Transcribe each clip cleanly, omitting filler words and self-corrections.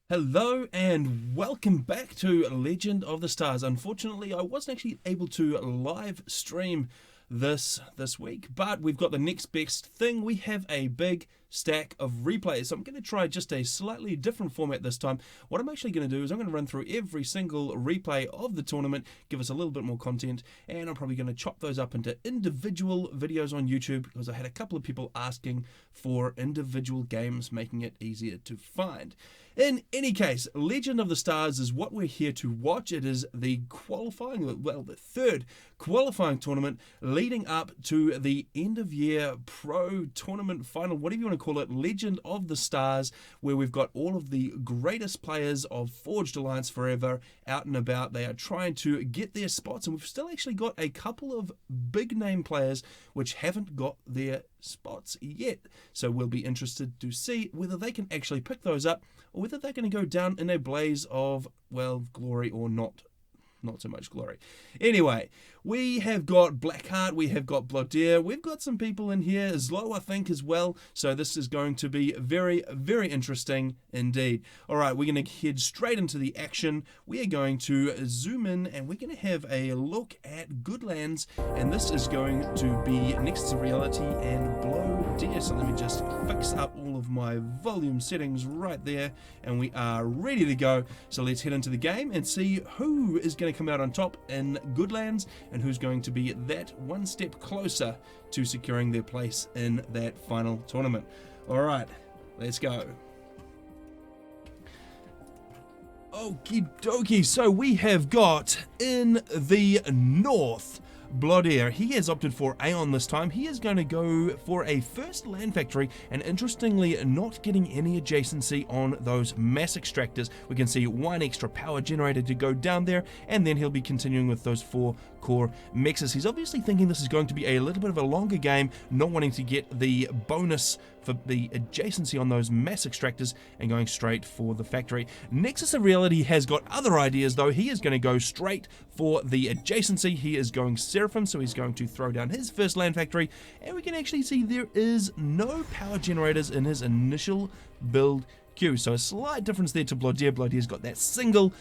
Hello and welcome back to Legend of the Stars. Unfortunately, I wasn't actually able to live stream this week, but we've got the next best thing. We have a big stack of replays, so I'm going to try just a slightly different format this time. What I'm actually going to do is I'm going to run through every single replay of the tournament, give us a little bit more content, and I'm probably going to chop those up into individual videos on YouTube because I had a couple of people asking for individual games, making it easier to find. In any case, Legend of the Stars is what we're here to watch. It is the the third qualifying tournament leading up to the end of year pro tournament final, whatever you want to call it, Legend of the Stars, where we've got all of the greatest players of Forged Alliance Forever out and about. They are trying to get their spots, and we've still actually got a couple of big name players which haven't got their spots yet. So we'll be interested to see whether they can actually pick those up or whether they're going to go down in a blaze of, well, glory or not so much glory. Anyway, we have got Blackheart, we have got Blodir, we've got some people in here, Zlo I think as well, so this is going to be very, very interesting indeed. Alright, we're going to head straight into the action. We are going to zoom in and we're going to have a look at Goodlands, and this is going to be Nexus Reality and Blodir. So let me just fix up all of my volume settings right there, and we are ready to go. So let's head into the game and see who is going to come out on top in Goodlands and who's going to be that one step closer to securing their place in that final tournament. Alright, let's go. Okie dokie, so we have got in the north Blodir. He has opted for Aeon this time. He is going to go for a first land factory, and interestingly not getting any adjacency on those mass extractors. We can see one extra power generator to go down there, and then he'll be continuing with those 4 core mexes. He's obviously thinking this is going to be a little bit of a longer game, not wanting to get the bonus for the adjacency on those mass extractors and going straight for the factory. Nexus of Reality has got other ideas though. He is going to go straight for the adjacency. He is going Seraphim, so he's going to throw down his first land factory, and we can actually see there is no power generators in his initial build queue. So a slight difference there to Blodir. Blodir's got that single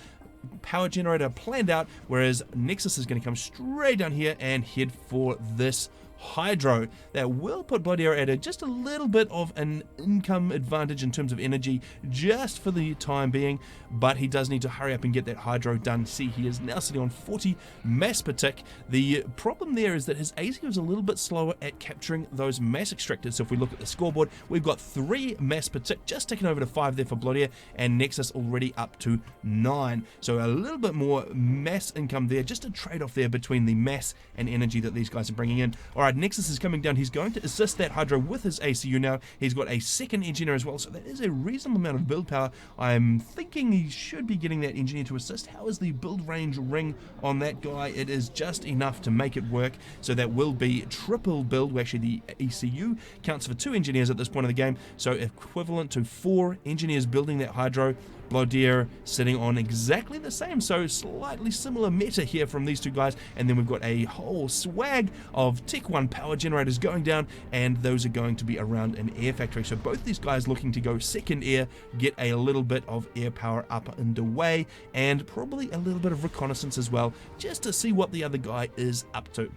power generator planned out, whereas Nexus is going to come straight down here and head for this hydro. That will put Blodir at just a little bit of an income advantage in terms of energy just for the time being, but he does need to hurry up and get that hydro done. See, he is now sitting on 40 mass per tick. The problem there is that his AC is a little bit slower at capturing those mass extractors. So if we look at the scoreboard, we've got 3 mass per tick, just ticking over to 5 there for Blodir, and Nexus already up to 9. So a little bit more mass income there, just a trade-off there between the mass and energy that these guys are bringing in. Alright, Nexus is coming down. He's going to assist that hydro with his ACU now. He's got a second engineer as well, so that is a reasonable amount of build power. I'm thinking he should be getting that engineer to assist. How is the build range ring on that guy? It is just enough to make it work, so that will be triple build. Well, actually the ECU counts for 2 engineers at this point of the game, so equivalent to 4 engineers building that hydro. Blodir sitting on exactly the same, so slightly similar meta here from these two guys. And then we've got a whole swag of Tech 1 power generators going down, and those are going to be around an air factory. So both these guys looking to go second air, get a little bit of air power up and away, and probably a little bit of reconnaissance as well, just to see what the other guy is up to.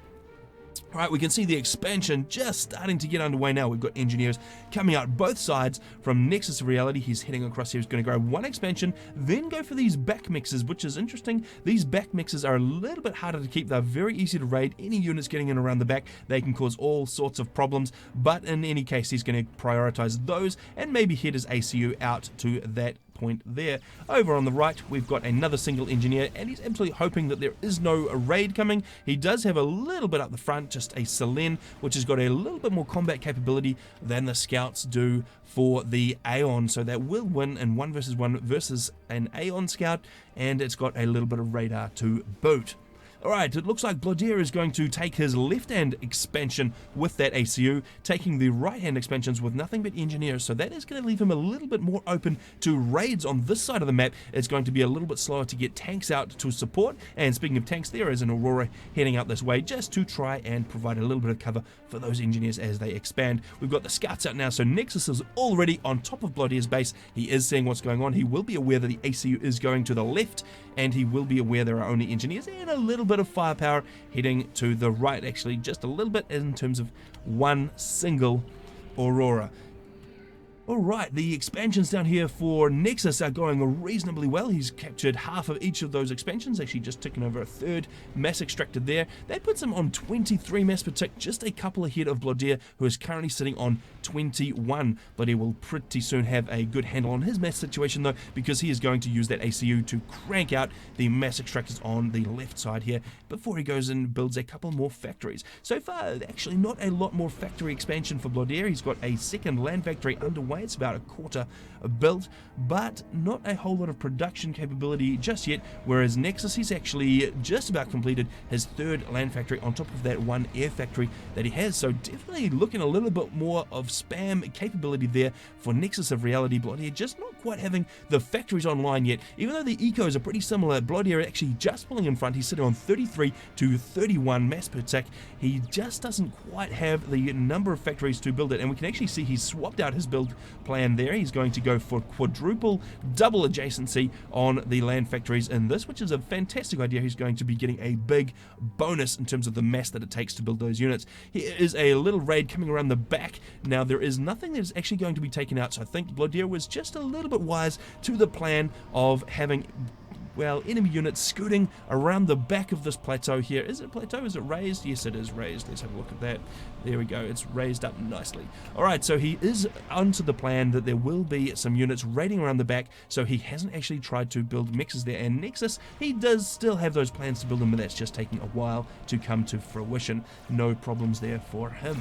Alright, we can see the expansion just starting to get underway now. We've got engineers coming out both sides from Nexus Reality. He's heading across here. He's going to grab one expansion, then go for these back mixes, which is interesting. These back mixes are a little bit harder to keep. They're very easy to raid. Any units getting in around the back, they can cause all sorts of problems. But in any case, he's going to prioritize those and maybe head his ACU out to that point there. Over on the right, we've got another single engineer, and he's absolutely hoping that there is no raid coming. He does have a little bit up the front, just a Selen, which has got a little bit more combat capability than the scouts do for the Aeon, so that will win in 1 versus 1 versus an Aeon scout, and it's got a little bit of radar to boot. Alright, it looks like Blodir is going to take his left-hand expansion with that ACU, taking the right-hand expansions with nothing but engineers, so that is going to leave him a little bit more open to raids on this side of the map. It's going to be a little bit slower to get tanks out to support, and speaking of tanks, there is an Aurora heading out this way just to try and provide a little bit of cover for those engineers as they expand. We've got the scouts out now, so Nexus is already on top of Blodir's base. He is seeing what's going on. He will be aware that the ACU is going to the left, and he will be aware there are only engineers and a little bit of firepower heading to the right, actually just a little bit in terms of one single Aurora. Alright, the expansions down here for Nexus are going reasonably well. He's captured half of each of those expansions, actually just ticking over a third mass extracted there. That puts him on 23 mass per tick, just a couple ahead of Blodir, who is currently sitting on 21. Blodir will pretty soon have a good handle on his mass situation though, because he is going to use that ACU to crank out the mass extractors on the left side here before he goes and builds a couple more factories. So far, actually not a lot more factory expansion for Blodir. He's got a second land factory underway. It's about a quarter built, but not a whole lot of production capability just yet, whereas Nexus, he's actually just about completed his third land factory on top of that one air factory that he has, so definitely looking a little bit more of spam capability there for Nexus of reality. Blodir just not quite having the factories online yet, even though the ecos are pretty similar. Blodir actually just pulling in front. He's sitting on 33 to 31 mass per tick. He just doesn't quite have the number of factories to build it, and we can actually see he's swapped out his build plan there. He's going to go for quadruple, double adjacency on the land factories in this, which is a fantastic idea. He's going to be getting a big bonus in terms of the mass that it takes to build those units. Here is a little raid coming around the back. Now, there is nothing that is actually going to be taken out, so I think Blodir was just a little bit wise to the plan of having, well, enemy units scooting around the back of this plateau here. Is it a plateau? Is it raised? Yes, it is raised. Let's have a look at that. There we go. It's raised up nicely. Alright, so he is onto the plan that there will be some units raiding around the back, so he hasn't actually tried to build mixes there. And Nexus, he does still have those plans to build them, but that's just taking a while to come to fruition. No problems there for him.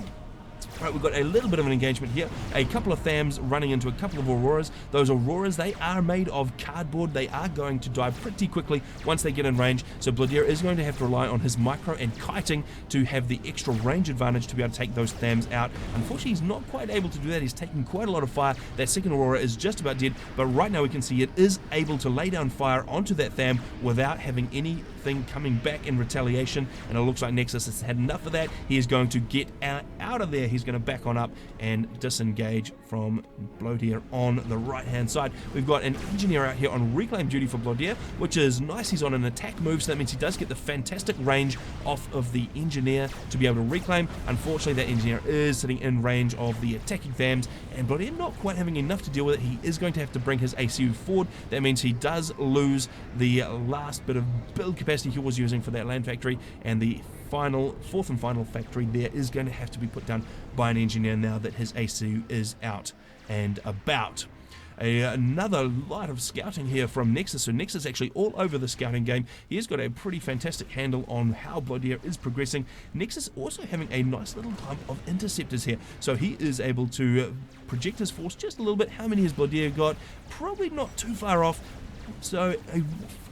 Right, we've got a little bit of an engagement here. A couple of Thams running into a couple of Auroras. Those Auroras, they are made of cardboard. They are going to die pretty quickly once they get in range. So Blodir is going to have to rely on his micro and kiting to have the extra range advantage to be able to take those Thams out. Unfortunately, he's not quite able to do that. He's taking quite a lot of fire. That second Aurora is just about dead, but right now we can see it is able to lay down fire onto that Tham without having anything coming back in retaliation. And it looks like Nexus has had enough of that. He is going to get out of there. He's going to back on up and disengage from Blodir on the right hand side. We've got an engineer out here on reclaim duty for Blodir, which is nice. He's on an attack move, so that means he does get the fantastic range off of the engineer to be able to reclaim. Unfortunately, that engineer is sitting in range of the attacking Thams, and Blodir not quite having enough to deal with it. He is going to have to bring his ACU forward. That means he does lose the last bit of build capacity he was using for that land factory, and the fourth and final factory there is going to have to be put down by an engineer now that his ACU is out and about. Another lot of scouting here from Nexus. So Nexus actually all over the scouting game. He has got a pretty fantastic handle on how Blodir is progressing. Nexus also having a nice little clump of interceptors here. So he is able to project his force just a little bit. How many has Blodir got? Probably not too far off. So,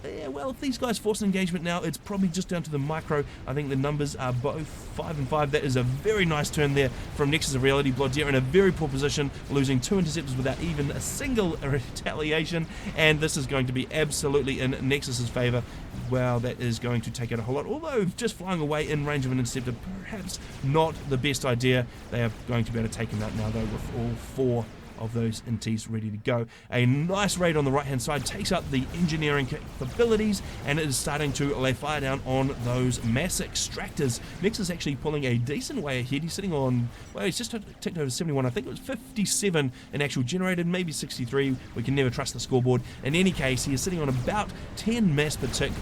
yeah, well, if these guys force an engagement now, it's probably just down to the micro. I think the numbers are both 5 and 5. That is a very nice turn there from Nexus of reality. Blodir in a very poor position, losing 2 interceptors without even a single retaliation, and this is going to be absolutely in Nexus's favor. Well, that is going to take out a whole lot, although just flying away in range of an interceptor, perhaps not the best idea. They are going to be able to take him out now, though, with all 4 of those inties ready to go. A nice raid on the right hand side takes out the engineering capabilities, and it is starting to lay fire down on those mass extractors. Nexus actually pulling a decent way ahead. He's sitting on, well, he's just ticked over 71. I think it was 57 in actual generated, maybe 63. We can never trust the scoreboard. In any case, he is sitting on about 10 mass per tick,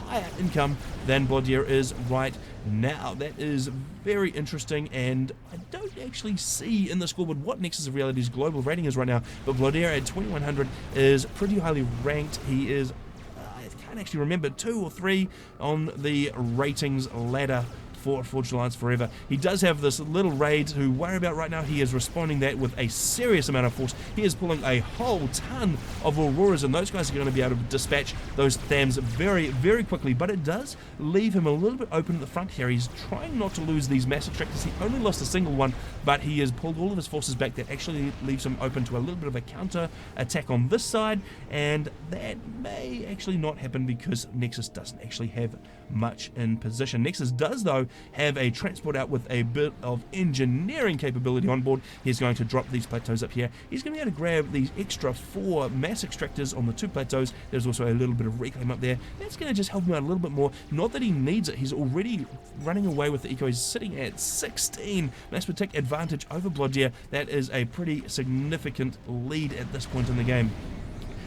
higher income than Blodir is right now. That is very interesting, and I don't actually see in the scoreboard what Nexus of Reality's global rating is right now, but Blodir at 2100 is pretty highly ranked. He is, I can't actually remember, 2 or 3 on the ratings ladder for Forged Alliance forever. He does have this little raid to worry about right now. He is responding that with a serious amount of force. He is pulling a whole ton of Auroras, and those guys are going to be able to dispatch those Thams very, very quickly, but it does leave him a little bit open at the front here. He's trying not to lose these mass attractors. He only lost a single one, but he has pulled all of his forces back. That actually leaves him open to a little bit of a counter attack on this side, and that may actually not happen because Nexus doesn't actually have much in position. Nexus does, though, have a transport out with a bit of engineering capability on board. He's going to drop these plateaus up here. He's going to be able to grab these extra 4 mass extractors on the 2 plateaus. There's also a little bit of reclaim up there. That's going to just help him out a little bit more. Not that he needs it. He's already running away with the eco. He's sitting at 16 mass protect advantage over Blodir. That is a pretty significant lead at this point in the game.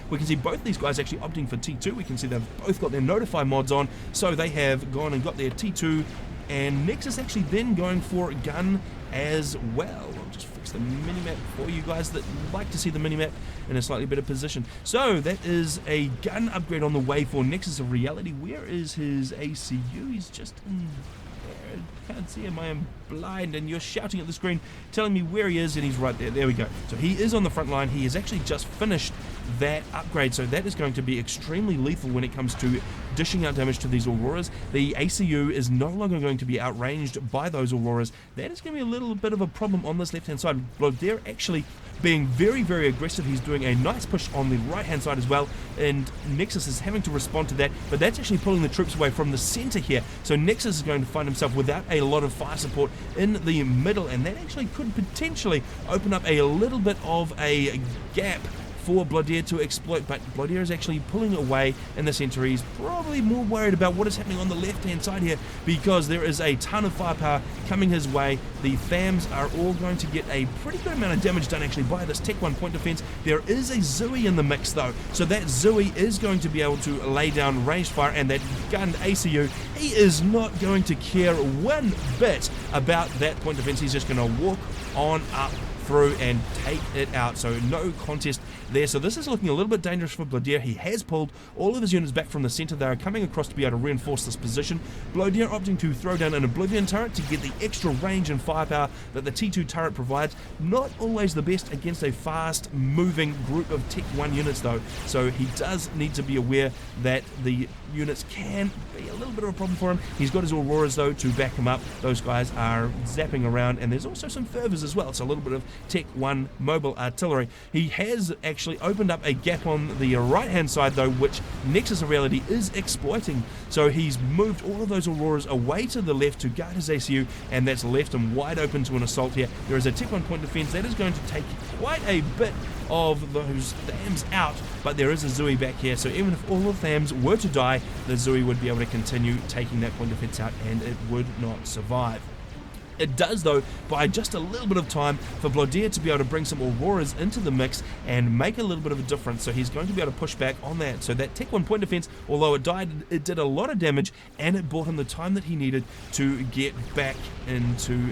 We can see both these guys actually opting for T2. We can see they've both got their Notify mods on, so they have gone and got their T2, and Nexus actually then going for a gun as well. I'll just fix the minimap for you guys that like to see the minimap in a slightly better position. So that is a gun upgrade on the way for Nexus of Reality. Where is his ACU? He's just in there. I can't see him. I am blind, and you're shouting at the screen telling me where he is, and he's right there. There we go. So he is on the front line. He has actually just finished that upgrade, so that is going to be extremely lethal when it comes to dishing out damage to these Auroras. The ACU is no longer going to be outranged by those Auroras. That is going to be a little bit of a problem on this left-hand side. Blodir actually being very, very aggressive. He's doing a nice push on the right-hand side as well, and Nexus is having to respond to that, but that's actually pulling the troops away from the center here. So Nexus is going to find himself without a lot of fire support in the middle, and that actually could potentially open up a little bit of a gap for Blodir to exploit, but Blodir is actually pulling away in the center. He's probably more worried about what is happening on the left-hand side here, because there is a ton of firepower coming his way. The Thams are all going to get a pretty good amount of damage done actually by this Tech 1 point defense. There is a Zooey in the mix though, so that Zooey is going to be able to lay down ranged fire, and that gunned ACU, he is not going to care one bit about that point defense. He's just going to walk on up through and take it out, so no contest there. So this is looking a little bit dangerous for Blodir. He has pulled all of his units back from the center. They are coming across to be able to reinforce this position. Blodir opting to throw down an Oblivion turret to get the extra range and firepower that the T2 turret provides. Not always the best against a fast moving group of Tech 1 units though, so he does need to be aware that the units can be a little bit of a problem for him. He's got his Auroras though to back him up. Those guys are zapping around, and there's also some fervors as well, so a little bit of Tech 1 mobile artillery. He has actually opened up a gap on the right hand side though, which Nexus of Reality is exploiting. So he's moved all of those Auroras away to the left to guard his ACU, and that's left him wide open to an assault here. There is a Tech 1 point defense that is going to take quite a bit of those Thams out, but there is a Zooey back here, so even if all the Thams were to die, the Zooey would be able to continue taking that point defense out, and it would not survive. It does though buy just a little bit of time for Blodir to be able to bring some Auroras into the mix and make a little bit of a difference, so he's going to be able to push back on that. So that Tech 1 point defense, although it died, it did a lot of damage, and it bought him the time that he needed to get back into,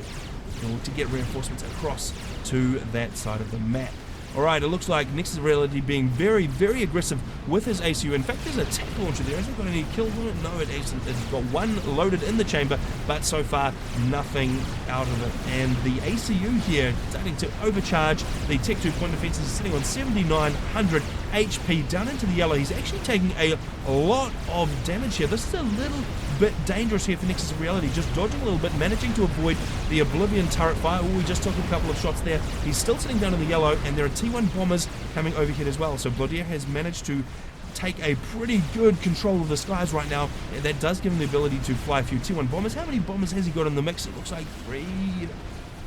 to get reinforcements across to that side of the map. Alright, it looks like Nexus of Reality being very, very aggressive with his ACU. In fact, there's a tank launcher there. Has it got any kills on it? No, it hasn't. It's got one loaded in the chamber, but so far, nothing out of it. And the ACU here starting to overcharge. The Tech 2 point defense is sitting on 7,900 HP down into the yellow. He's actually taking a lot of damage here. This is a little bit dangerous here for Nexus of Reality, just dodging a little bit, managing to avoid the Oblivion turret fire. We just took a couple of shots there. He's still sitting down in the yellow, and there are T1 bombers coming overhead as well. So Blodir has managed to take a pretty good control of the skies right now, and that does give him the ability to fly a few T1 bombers. How many bombers has he got in the mix? It looks like 3.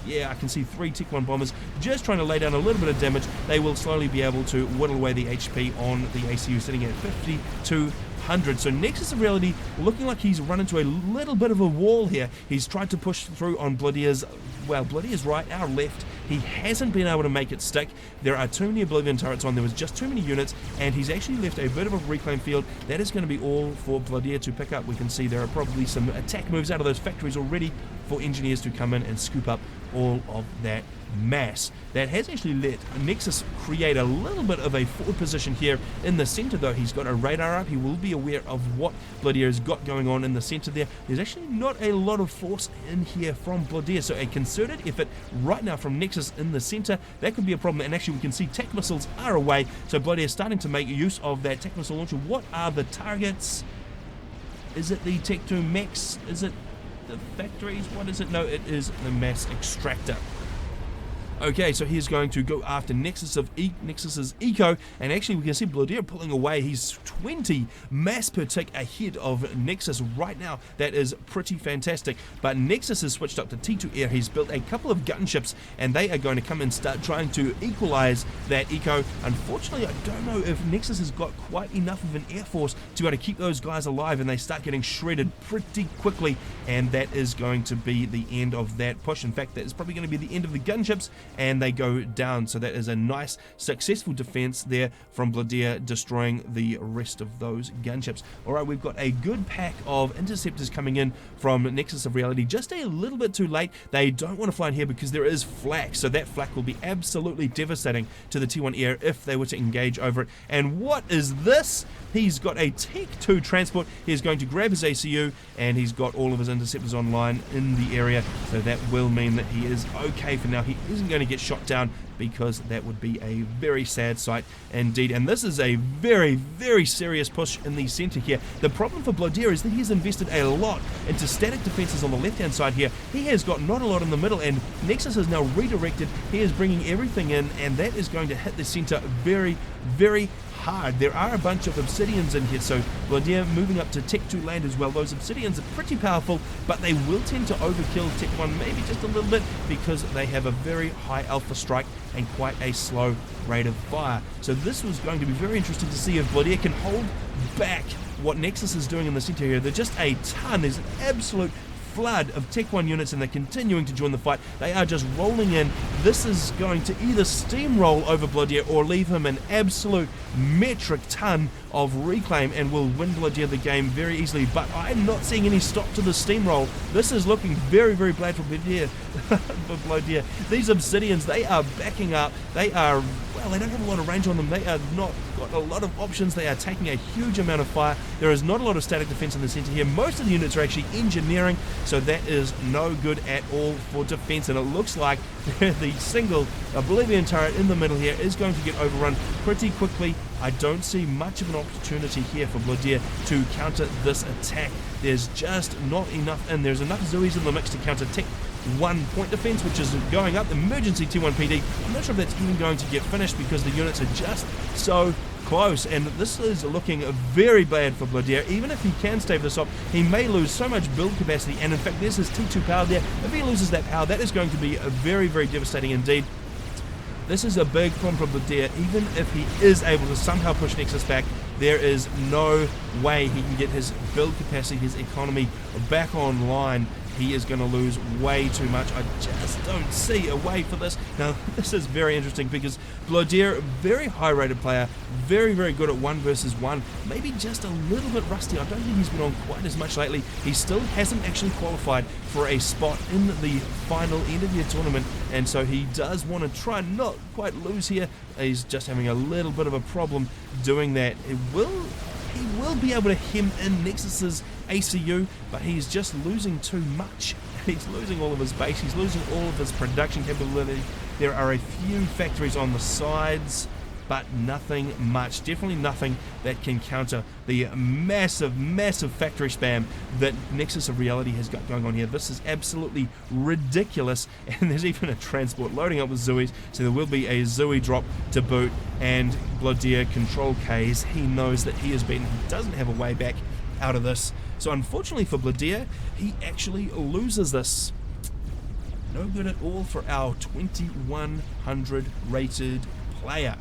Yeah, I can see 3 Tech 1 bombers just trying to lay down a little bit of damage. They will slowly be able to whittle away the HP on the ACU, sitting at 5,200. So Nexus of Reality looking like he's run into a little bit of a wall here. He's tried to push through on Blodir's, well, Blodir's right, our left. He hasn't been able to make it stick. There are too many Oblivion turrets on. There was just too many units, and he's actually left a bit of a reclaim field. That is going to be all for Blodir to pick up. We can see there are probably some attack moves out of those factories already for engineers to come in and scoop up all of that mass. That has actually let Nexus create a little bit of a forward position here in the center, though. He's got a radar up. He will be aware of what Blodir has got going on in the center there. There's actually not a lot of force in here from Blodir, so a concerted effort right now from Nexus in the center, that could be a problem. And actually we can see tech missiles are away, so Blodir is starting to make use of that tech missile launcher. What are the targets? Is it the Tech 2 Max? Is it the factories? What is it? No, it is the mass extractor. Okay, so he's going to go after Nexus's Eco, and actually we can see Blodir pulling away. He's 20 mass per tick ahead of Nexus right now. That is pretty fantastic. But Nexus has switched up to T2 Air. He's built a couple of gunships, and they are going to come and start trying to equalize that Eco. Unfortunately, I don't know if Nexus has got quite enough of an air force to be able to keep those guys alive, and they start getting shredded pretty quickly, and that is going to be the end of that push. In fact, that is probably going to be the end of the gunships, and they go down. So that is a nice successful defense there from Blodir, destroying the rest of those gunships. Alright, we've got a good pack of interceptors coming in from Nexus of Reality, just a little bit too late. They don't want to fly in here because there is flak, so that flak will be absolutely devastating to the T1 Air if they were to engage over it. And what is this? He's got a Tech 2 transport. He's going to grab his ACU, and he's got all of his interceptors online in the area, so that will mean that he is okay for now. He isn't going to get shot down, because that would be a very sad sight indeed. And this is a very, very serious push in the center here. The problem for Blodir is that he's invested a lot into static defenses on the left-hand side here. He has got not a lot in the middle, and Nexus is now redirected. He is bringing everything in, and that is going to hit the center very, very hard. There are a bunch of obsidians in here, so Blodir moving up to Tech 2 land as well. Those obsidians are pretty powerful, but they will tend to overkill Tech 1 maybe just a little bit, because they have a very high alpha strike and quite a slow rate of fire. So this was going to be very interesting to see if Blodir can hold back what Nexus is doing in the center here. They're just a ton. There's an absolute flood of Tech 1 units, and they're continuing to join the fight. They are just rolling in. This is going to either steamroll over Blodir or leave him an absolute metric ton of reclaim, and will win Blodir the game very easily. But I'm not seeing any stop to the steamroll. This is looking very, very bad for Blodir. These obsidians, they are backing up. They are, well, they don't have a lot of range on them. They are not got a lot of options. They are taking a huge amount of fire. There is not a lot of static defense in the center here. Most of the units are actually engineering, so that is no good at all for defense. And it looks like the single Oblivion turret in the middle here is going to get overrun pretty quickly. I don't see much of an opportunity here for Blodir to counter this attack. There's just not enough, and there's enough Zoes in the mix to counter Tech 1 point defense, which is going up. Emergency T1 PD. I'm not sure if that's even going to get finished, because the units are just so close, and this is looking very bad for Blodir. Even if he can stave this off, he may lose so much build capacity, and in fact there's his T2 power there. If he loses that power, that is going to be very, very devastating indeed. This is a big problem for Blodir. Even if he is able to somehow push Nexus back, there is no way he can get his build capacity, his economy back online. He is going to lose way too much. I just don't see a way for this. Now, this is very interesting, because Blodir, very high rated player, very, very good at 1 versus 1, maybe just a little bit rusty. I don't think he's been on quite as much lately. He still hasn't actually qualified for a spot in the final end of year tournament, and so he does want to try and not quite lose here. He's just having a little bit of a problem doing that. He will be able to hem in Nexus's ACU, but he's just losing too much. He's losing all of his base, he's losing all of his production capability. There are a few factories on the sides, but nothing much. Definitely nothing that can counter the massive, massive factory spam that Nexus of Reality has got going on here. This is absolutely ridiculous, and there's even a transport loading up with Zoes, so there will be a Zoe drop to boot, and Blodir control Ks. He knows that he is beaten. He doesn't have a way back out of this. So unfortunately for Blodir, he actually loses this. No good at all for our 2100 rated player.